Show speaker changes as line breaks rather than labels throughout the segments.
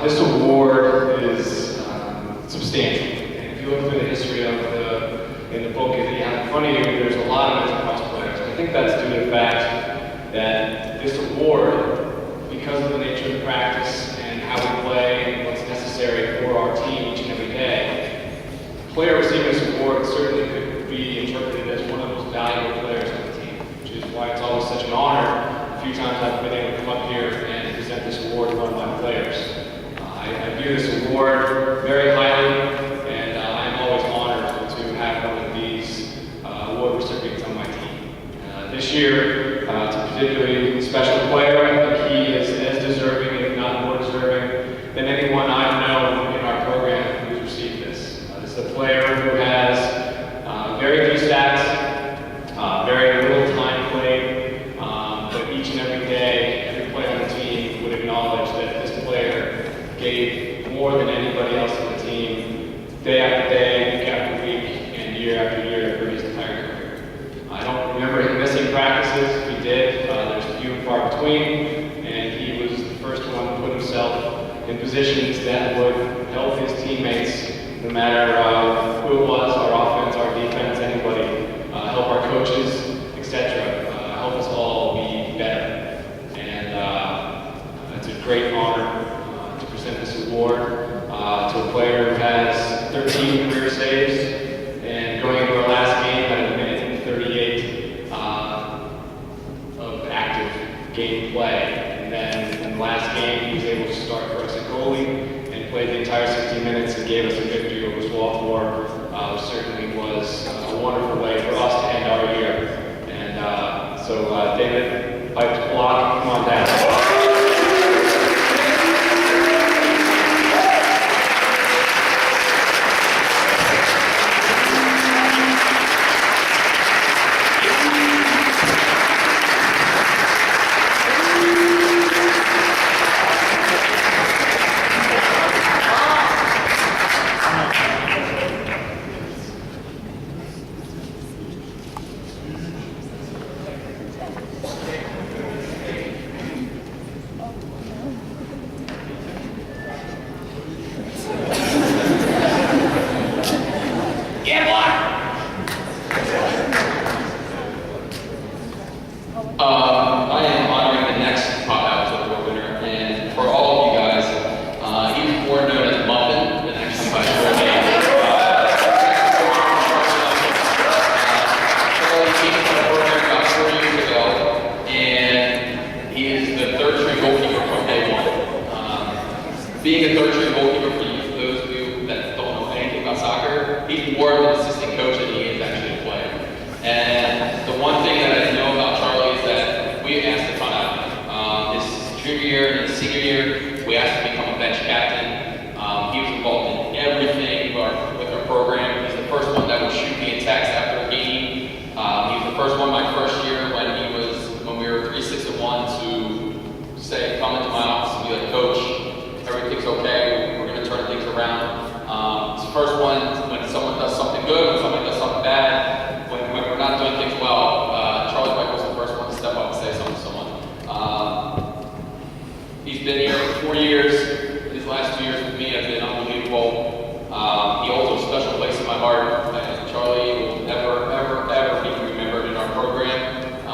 This award is substantial. And if you look through the history of in the book that you have in front of you, there's a lot of Enterprise players. I think that's due to the fact that this award, because of the nature of the practice and how we play and what's necessary for our team each and every day, the player receiving this award certainly could be interpreted as one of the most valuable players on the team, which is why it's always such an honor. A few times I've been able to come up here and present this award to one of my players. I view this award very highly, and I'm always honored to have one of these award recipients on my team. This year, it's a particularly special player. I think he is as deserving, if not more deserving, than anyone I've known in our program who's received this. This is a player who has very few stats, very little time played, but each and every day, every player on the team would acknowledge that this player gave more than anybody else on the team, day after day, week after week, and year after year for his entire career. I don't remember him missing practices. If he did, there's few and far between, and he was the first one to put himself in positions that would help his teammates, no matter who it was, our offense, our defense, anybody, help our coaches, etc. Help us all be better. And it's a great honor to present this award to a player who has 13 career saves, and going into our last game at a minute and 38 of active game play. And then in the last game, he was able to start for us at goalie and played the entire 60 minutes and gave us a victory over Swarthmore, which certainly was a wonderful way for us to end our year. And so David, pipe to block, come on down.
I am honoring the next Pop Out Award winner, and for all of you guys, he's more known as Muffin than actually by his real name. Charlie came to the program about 4 years ago, and he is the third-string goalkeeper from day one. Being a third-string goalkeeper, for those of you that don't know anything about soccer, he's more of an assistant coach than he is actually a player. And the one thing that I know about Charlie is that we asked a ton out of him. His junior year and his senior year, we asked him to become a bench captain. He was involved in everything with our program. He's the first one that would shoot me a text after a game. He was the first one my first year when we were 3-6-1 to say, come into my office and be like, Coach, everything's okay. We're going to turn things around. It's the first one when someone does something good, when someone does something bad. When we're not doing things well, Charlie White was the first one to step up and say something to someone. He's been here for 4 years. His last 2 years with me have been unbelievable. He holds a special place in my heart. And Charlie will never, ever, ever be remembered in our program.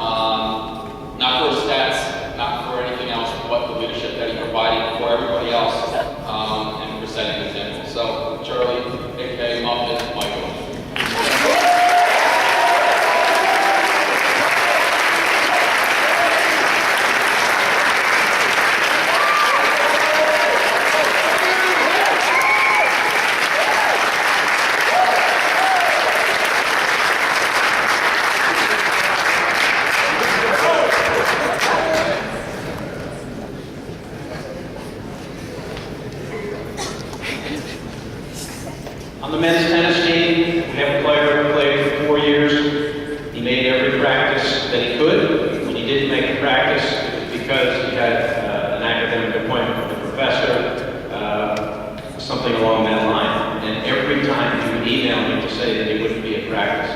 Not for his stats, not for anything else, but the leadership that he provided for everybody else, and for setting the example. So, Charlie, aka Muffin, Michael.
On the men's tennis team, we have a player who played for 4 years. He made every practice that he could. When he didn't make a practice, it was because he had an academic appointment with a professor, something along that line. And every time he would email me to say that he wouldn't be at practice.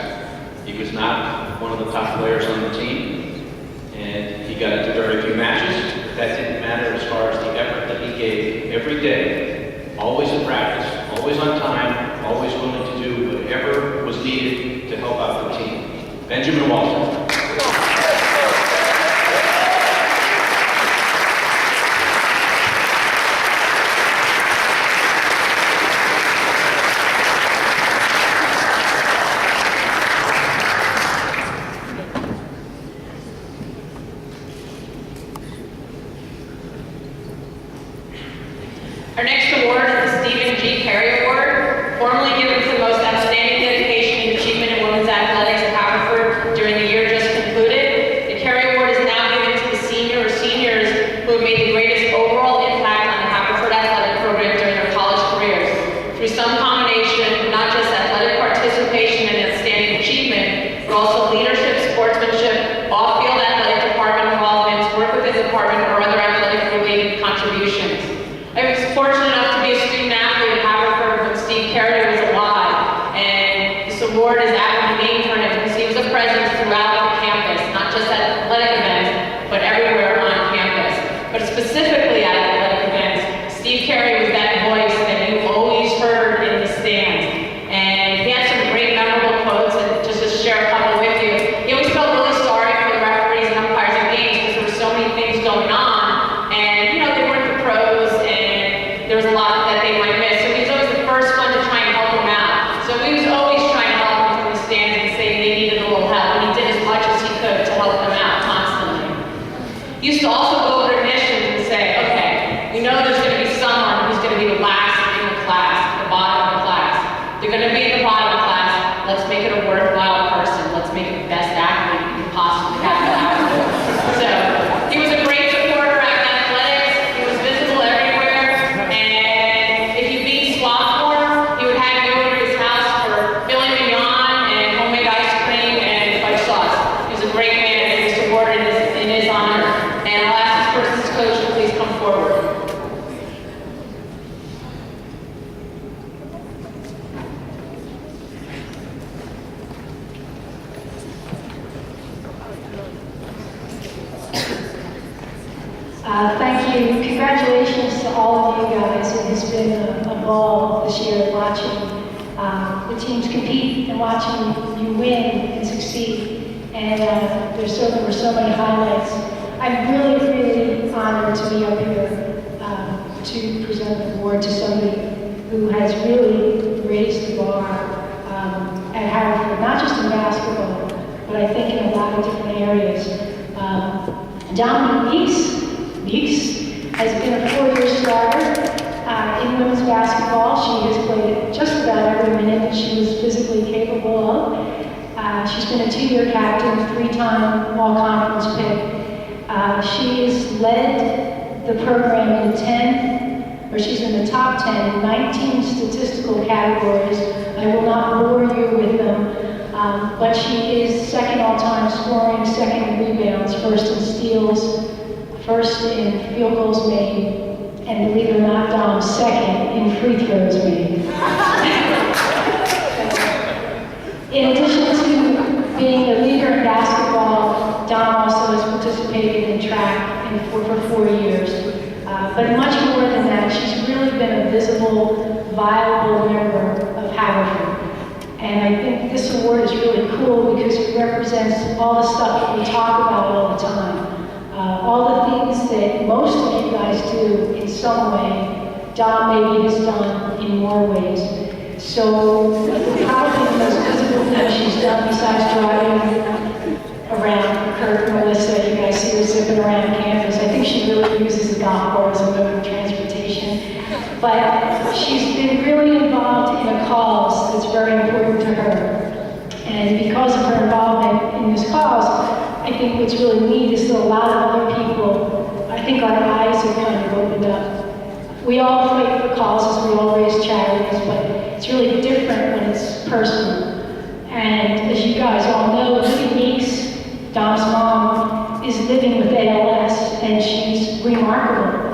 He was not one of the top players on the team, and he got into very few matches. That didn't matter as far as the effort that he gave every day, always at practice, always on time, always willing to do whatever was needed to help out the team. Benjamin Walter.
Our next award is the Stephen G. Carey Award, formally given to the most outstanding dedication and achievement in women's athletics at Haverford during the year just concluded. The Carey Award is now given to the senior or seniors who have made the greatest overall impact on the Haverford athletic program during their college careers. Through some combination of not just athletic participation and outstanding achievement, but also leadership, sportsmanship, off-field athletic department involvements, work within the department, or other athletic-related contributions. I was fortunate enough to be a student athlete at Haverford when Steve Carey was alive, and this award is aptly named for him because he was a presence throughout the campus, not just at athletic events, but everywhere on campus. But specifically at athletic events, Steve Carey was that voice that you've always heard in the stands. And he had some great memorable quotes, and just to share a couple with you. He always felt really sorry for the referees and umpires at games because there were so many things going on, and they weren't the pros, and there was a lot that they might miss. So he was always the first one to try and help them out. So he was always trying to help them from the stands and saying they needed a little help, and he did as much as he could to help them out constantly. He used to also go over admissions and say, okay, we know there's going to be someone who's going to be the last in the class, the bottom of the class. They're going to be in the bottom of the class. Let's make it a worthwhile person. Let's make it the best athlete you can possibly have in Haverford. So he was a great supporter at athletics. He was visible everywhere. And if you beat Swarthmore, he would have you over to his house for filet mignon and homemade ice cream and fish sauce. He was a great man, and this award in his honor. And I'll ask this person's coach to please come forward.
Thank you. Congratulations to all of you guys. It has been a ball this year watching the teams compete and watching you win and succeed. And there were so many highlights. I'm really, really honored to be up here to present the award to somebody who has really raised the bar at Haverford, not just in basketball, but I think in a lot of different areas. Dominique Meeks has been a 4-year starter in women's basketball. She has played just about every minute that she was physically capable of. She's been a 2-year captain, 3-time all-conference pick. She has led the program she's in the top 10 in 19 statistical categories. I will not bore you with them, but she is second all-time scoring, second in rebounds, first in steals, first in field goals made, and believe it or not, Dom, second in free throws made. In addition to being a leader in basketball, Dom also has participated in track for 4 years. But much more than that, she's really been a visible, viable member of Haverford. And I think this award is really cool because it represents all the stuff that we talk about all the time. All the things that most of you guys do in some way, Dom maybe has done in more ways. So probably the most visible thing she's done besides driving around Kurt and Melissa, you guys see her zipping around campus. I think she really uses the golf course as a mode of transportation. But she's been really involved in a cause that's very important to her. And because of her involvement in this cause, I think what's really neat is that a lot of other people, I think our eyes have kind of opened up. We all fight for causes, we all raise charities, but it's really different when it's personal. And as you guys all know, Libby Meeks, Dom's mom, is living with ALS, and she's remarkable.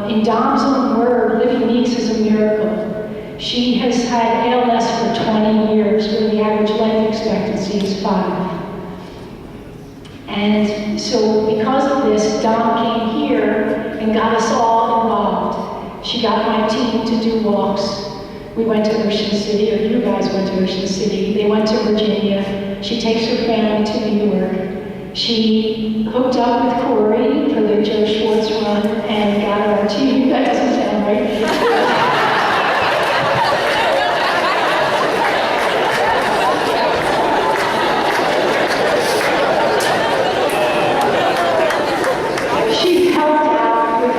In Dom's own word, Libby Meeks is a miracle. She has had ALS for 20 years, where the average life expectancy is 5. And so because of this, Dom came here and got us all involved. She got my team to do walks. We went to Ocean City, or you guys went to Ocean City. They went to Virginia. She takes her family to New York. She hooked up with Corey for the Joe Schwartz run and got our team. That doesn't sound right. She's helped out with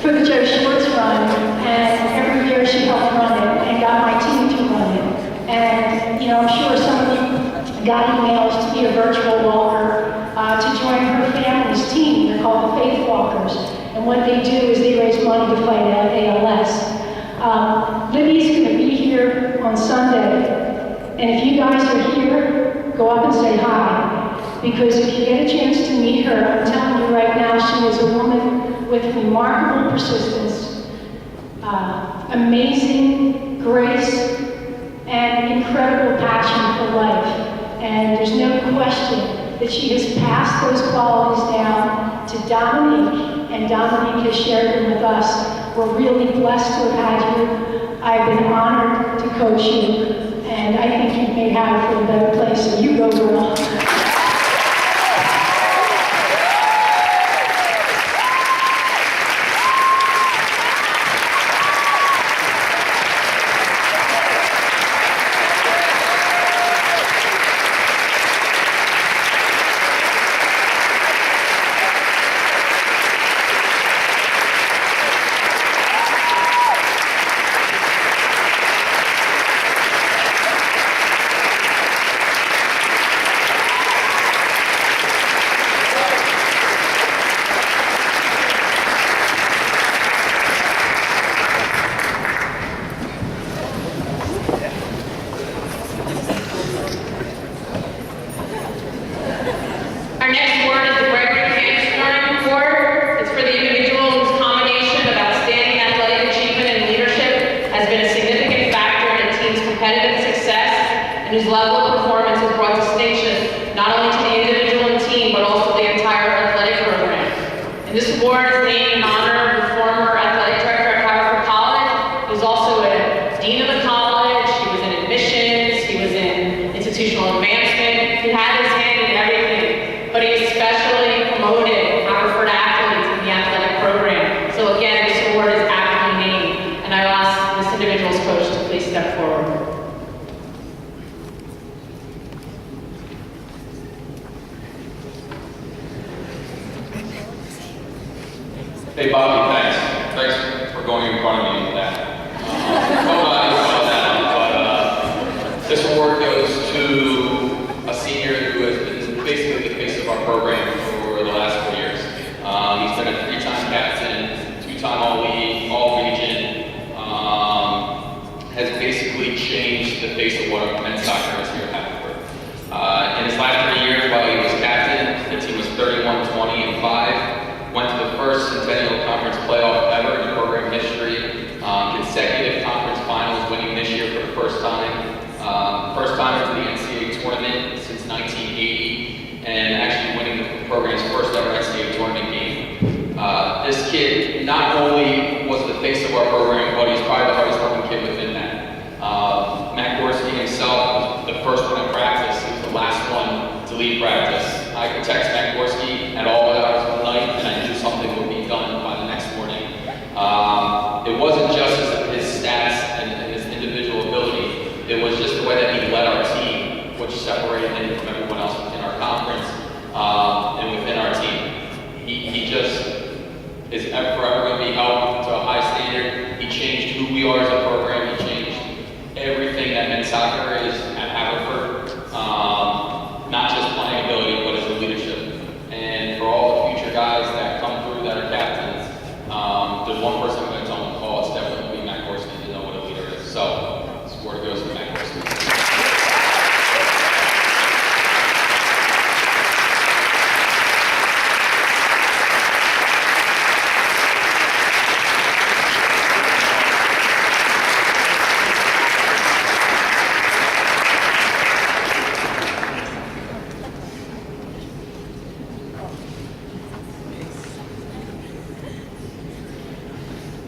for the Joe Schwartz run, and every year she helped run it and got my team to run it. And, you know, I'm sure some of you got emails to be a virtual walker, to join her family's team. They're called the Faith Walkers. And what they do is they raise money to fight ALS. Libby's going to be here on Sunday. And if you guys are here, go up and say hi. Because if you get a chance to meet her, I'm telling you right now, she is a woman with remarkable persistence, amazing grace, and incredible passion for life. And there's no question that she has passed those qualities down to Dominique, and Dominique has shared them with us. We're really blessed to have had you. I've been honored to coach you, and I think you've made Haverford a better place, so you go, girl.
Our next award is the Gregory Hamstern Award. It's for the individual whose combination of outstanding athletic achievement and leadership has been a significant factor in a team's competitive success and whose level of performance has brought distinction not only to the individual and team, but also the entire athletic program. And this award is named in honor of the former athletic director at Haverford College. He was also a dean of the college. He was in admissions. He was in institutional advancement. He had his hand in everything, but he especially promoted Haverford athletes in the athletic program. So again, this award is aptly named, and I will ask this individual's coach to please step forward.
Hey Bobby, thanks. Thanks for going in front of me with that. Nobody saw that, but this award goes to a senior who has been basically the face of our program for the last 4 years. He's been a 3-time captain, 2-time All-League, All-Region, has basically changed the face of what our men's soccer is here at Haverford. In his last 3 years, while he was captain, the team was 31-20-5. Went to the first Centennial Conference playoff ever in program history. Consecutive conference finals, winning this year for the first time. First time into the NCAA tournament since 1980, and actually winning the program's first ever NCAA tournament game. This kid not only was the face of our program, but he's probably the hardest working kid within that. Matt Gorski himself was the first one in practice. He was the last one to leave practice. I could text Matt Gorski at all hours of the night, and I knew something would be done by the next morning. It wasn't just his stats and his individual ability. It was just the way that he led our team, which separated him from everyone else within our conference and within our team. He just is forever going to be held to a high standard. He changed who we are as a program. He changed everything that men's soccer is at Haverford. Not just playing ability, but as a leadership. And for all the future guys that come through that are captains, there's one person I'm going to tell them to call. It's definitely going to be Matt Gorski to know what a leader is. So, this award goes to Matt Gorski.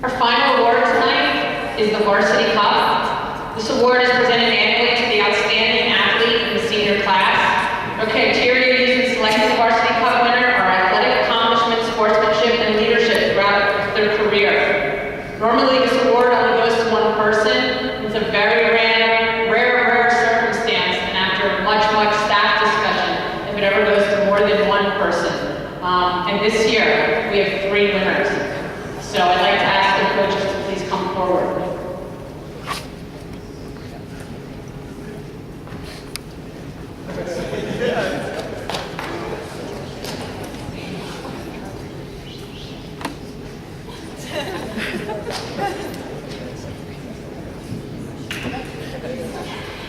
Our final award tonight is the Varsity Cup. This award is presented annually to the outstanding athlete in the senior class. Our criteria used in selecting the Varsity Cup winner are athletic accomplishment, sportsmanship, and leadership throughout their career. Normally, this award only goes to one person. It's a very rare circumstance, and after much staff discussion, if it ever goes to more than one person. And this year, we have 3 winners. So I'd like to ask the coaches to please come forward.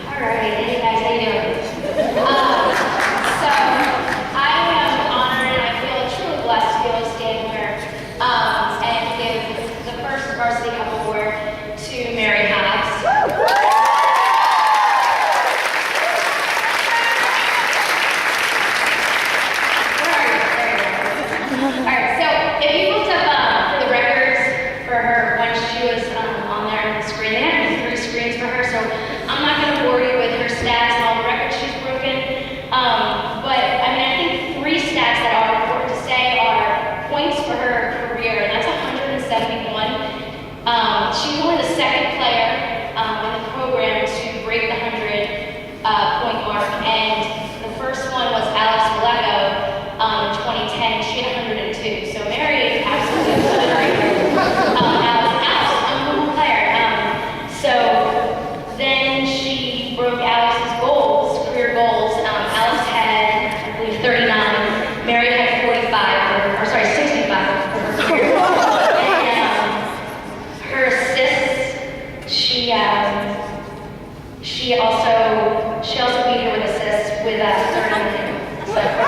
All right, hey guys, how you doing? So I am honored and I feel truly blessed to be able to stand here and give the first Varsity Cup award to Mary Hobbs. All right, so if you looked up the records for her when she was on there on the screen, they had 3 screens for her, so I'm not going to bore you with her stats and all the records she's broken. But I mean, I think 3 stats that are important to say are points for her career, and that's 171. She's only the 2nd player in the program to break the 100-point mark, and the first one was Alex Vallejo in 2010. She had 102. So Mary is absolutely obliterated. Alex, unbelievable player. So then she broke Alex's goals, career goals. Alex had, I believe, 39. Mary had 45, or sorry, 65 for her career. And her assists, she also beat her with assists with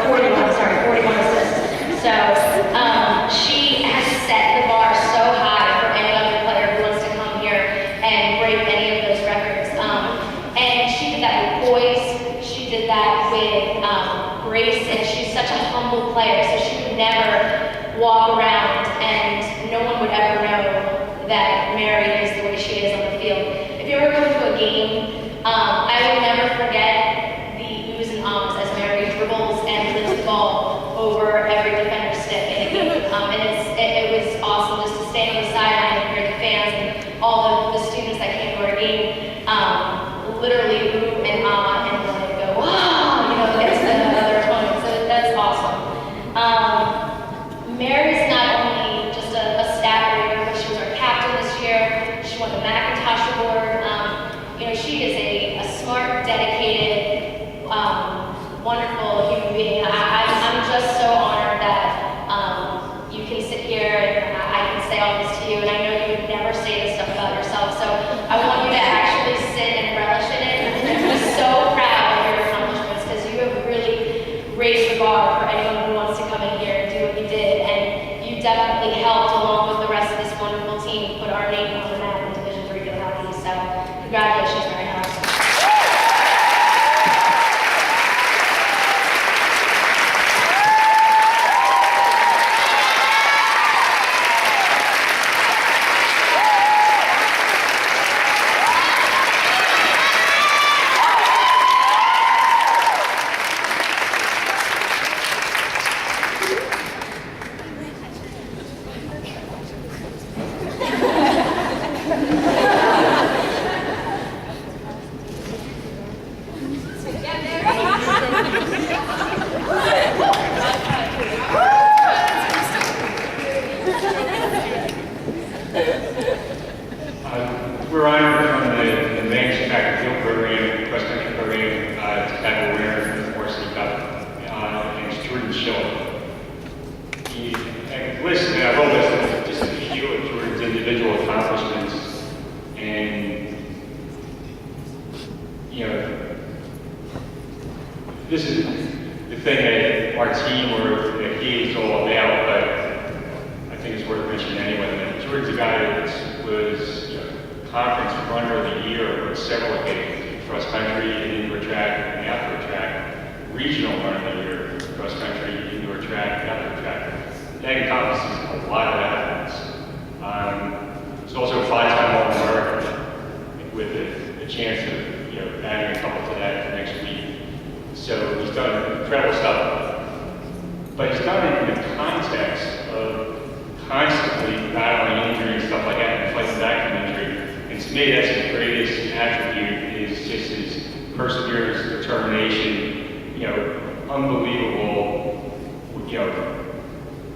41 assists. So she has set the bar so high for any other player who wants to come here and break any of those records. And she did that with poise, she did that with grace, and she's such a humble player, so she would never walk around and no one would ever know that Mary is the way she is on the field. If you ever go to a game, I will never forget the oohs and ahs as Mary dribbles and lifts the ball over every defender's stick in a game. And it was awesome just to stand on the sideline and hear the fans and all the students that came to our game literally ooh and ah and like go, wow, against the other opponent. So that's awesome. Mary's not only just a stat breaker, but she was our captain this year. She won the Macintosh Award. She is a smart, dedicated, wonderful human being. I'm just so honored that you can sit here and I can say all this to you, and I know you would never say this stuff about yourself, so I want you to actually sit and relish in it and be so proud of your accomplishments, because you have really raised the bar for anyone who wants to come in here and do what you did, and you definitely helped, along with the rest of this wonderful team, put our name on the map in Division III field hockey, so congratulations, Mary Hobbs.
We're honored from the men's track and field program, cross country program, to have a winner for the Varsity Cup, and Jordan Schiller. Listen, I wrote this just a few of Jordan's individual accomplishments, and this is the thing that our team or that he is all about, but I think it's worth mentioning anyway. Jordan's a guy that was conference runner of the year on several occasions, cross country, indoor track, and outdoor track, regional runner of the year, cross country, indoor track, outdoor track. That encompasses a lot of athletes. He's also a 5-time All-American with a chance of, adding a couple to that for next week. So he's done incredible stuff. But he's done it in the context of constantly battling injury and stuff like that and fighting back from injury. And to me, that's his greatest attribute, is just his perseverance, determination, unbelievable,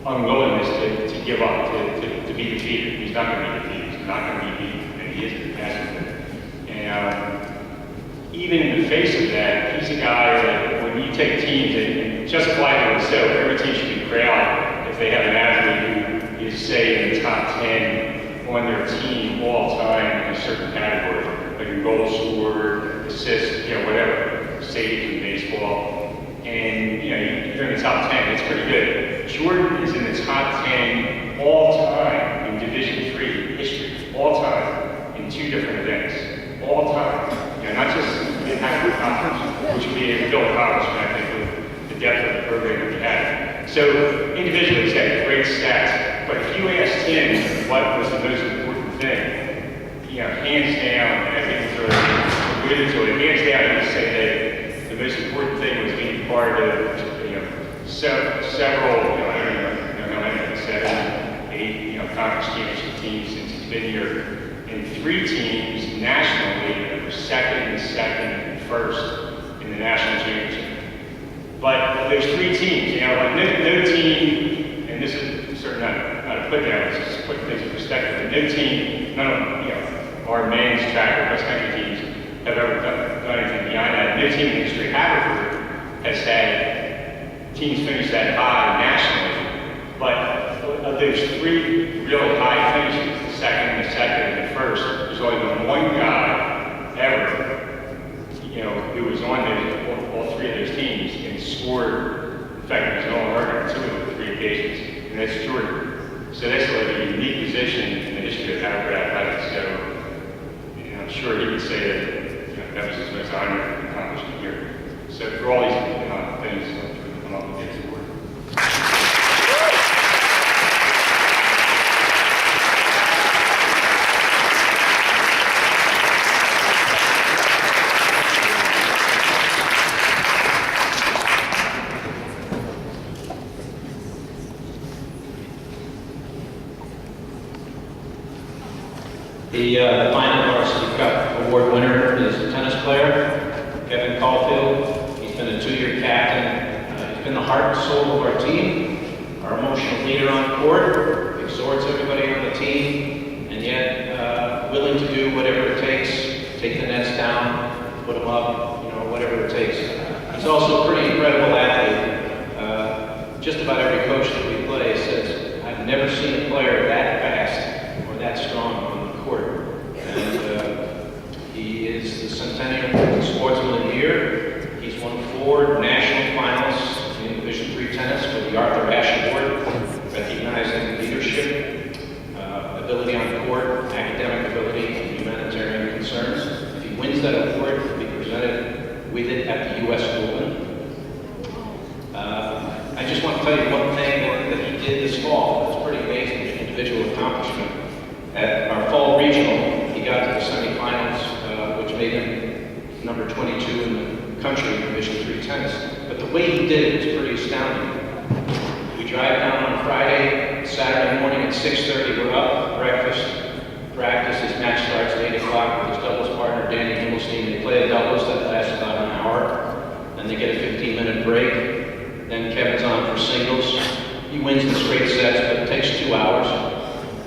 unwillingness to give up, to be defeated. He's not going to be defeated. He's not going to be beaten, and he isn't. And even in the face of that, he's a guy that when you take teams, and justifiably so, every team should be proud if they have an athlete who is, say, in the top 10 on their team all time in a certain category, like a goal scorer, assist, whatever, safety in baseball. And, you're in the top 10, it's pretty good. Jordan is in the top 10 all time in Division III history, all time, in 2 different events, all time. Not just the Hackworth Conference, which would be a real accomplishment, I think, with the depth of the program that we have. So, individually, he's had great stats, but if you asked him what was the most important thing, hands down, and I think he's already alluded to it, hands down, he would say that the most important thing was being part of, several, I don't know how many, 7, 8, conference championship teams since he's been here. And 3 teams nationally that were second, and first in the national championship. But those 3 teams, like no team, and this is certainly not a put down, it's just putting things in perspective, but no team, none of our men's track or cross country teams have ever done anything beyond that. No team in the history of Haverford has had teams finish that high nationally. But of those 3 really high finishes, the second, and the first, there's only been one guy ever, who was on all 3 of those teams and scored. In fact, he was an All-American on 2 of the 3 occasions, and that's Jordan. So that's like a unique position in the history of Haverford athletics. So, I'm sure he would say that that was his most honoring accomplishment here. So for all these things, I'm up against the board.
The final varsity cup award winner is a tennis player, Kevin Caulfield. He's been a 2-year captain. He's been the heart and soul of our team, our emotional leader on court, exhorts everybody on the team, and yet willing to do whatever it takes, take the nets down, put them up, whatever it takes. He's also a pretty incredible athlete. Just about every coach that we play says, I've never seen a player that fast or that strong on the court. And he is the Centennial Sportsman of the Year. He's won 4 national finals in Division III tennis with the Arthur Ashe Award, recognizing leadership, ability on court, academic ability, and humanitarian concerns. If he wins that award, he'll be presented with it at the U.S. Open. I just want to tell you one thing that he did this fall. It's pretty amazing, individual accomplishment. At our fall regional, he got to the semifinals, which made him number 22 in the country in Division III tennis. But the way he did it was pretty astounding. We drive down on Friday, Saturday morning at 6:30, we're up, breakfast, practice. His match starts at 8 o'clock with his doubles partner, Danny Himmelstein. They play a doubles that lasts about an hour. Then they get a 15-minute break. Then Kevin's on for singles. He wins the straight sets, but it takes 2 hours.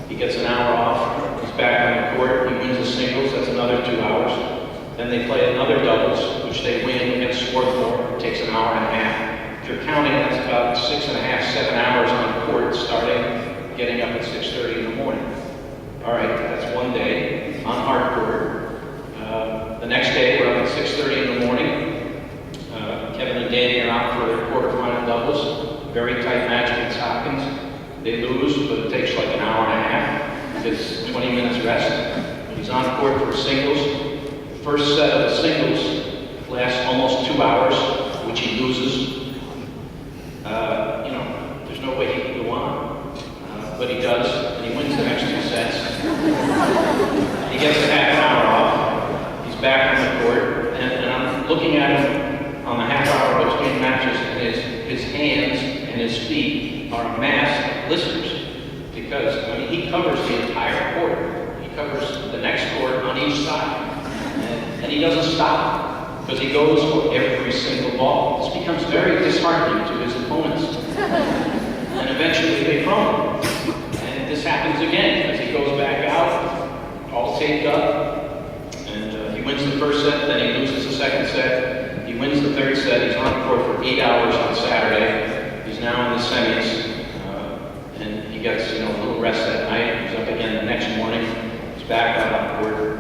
He gets an hour off. He's back on the court. He wins the singles. That's another 2 hours. Then they play another doubles, which they win against Swarthmore. It takes an hour and a half. If you're counting, that's about 6.5, 7 hours on court starting, getting up at 6:30 in the morning. All right, that's one day on hard court. The next day, we're up at 6:30 in the morning. Kevin and Danny are out for their quarterfinal doubles. Very tight match against Hopkins. They lose, but it takes like an hour and a half. It's 20 minutes rest. He's on court for singles. The first set of the singles lasts almost 2 hours, which he loses. There's no way he can go on. But he does, and he wins the next 2 sets. He gets a half an hour off. He's back on the court, and I'm looking at him on the half hour between matches, and his hands and his feet are a mass of blisters. Because, I mean, he covers the entire court. He covers the next court on each side. And he doesn't stop, because he goes for every single ball. This becomes very disheartening to his opponents. And eventually they crumble. And this happens again, because he goes back out, all taped up, and he wins the first set, then he loses the second set. He wins the third set. He's on the court for 8 hours on Saturday. He's now in the semis. And he gets, a little rest that night. He's up again the next morning. He's back out on the court.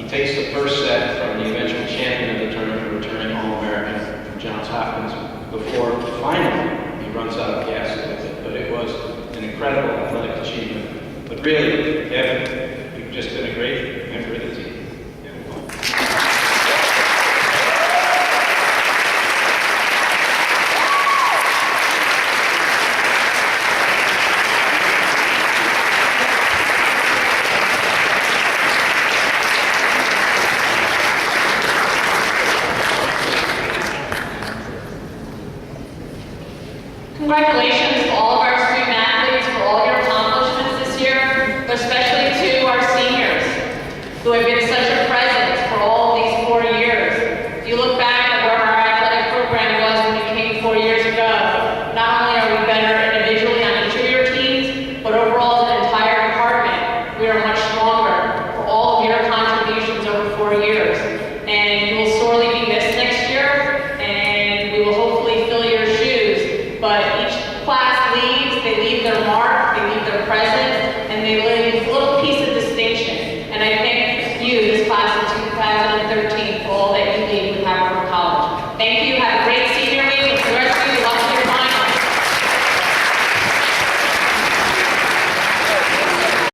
He takes the first set from the eventual champion of the tournament, returning All-American from Johns Hopkins, before finally he runs out of gas with it. But it was an incredible athletic achievement. But really, Evan, you've just been a great member of the team.
Congratulations to all of our student athletes for all your accomplishments this year, but especially to our seniors, who have been such a presence for all these 4 years. If you look back at where our athletic program was when we came 4 years ago, not only are we better individually on each of your teams, but overall as an entire department, we are much stronger for all of your contributions over 4 years. And you will sorely be missed next year, and we will hopefully fill your shoes. But each class leaves, they leave their mark, they leave their presence, and they leave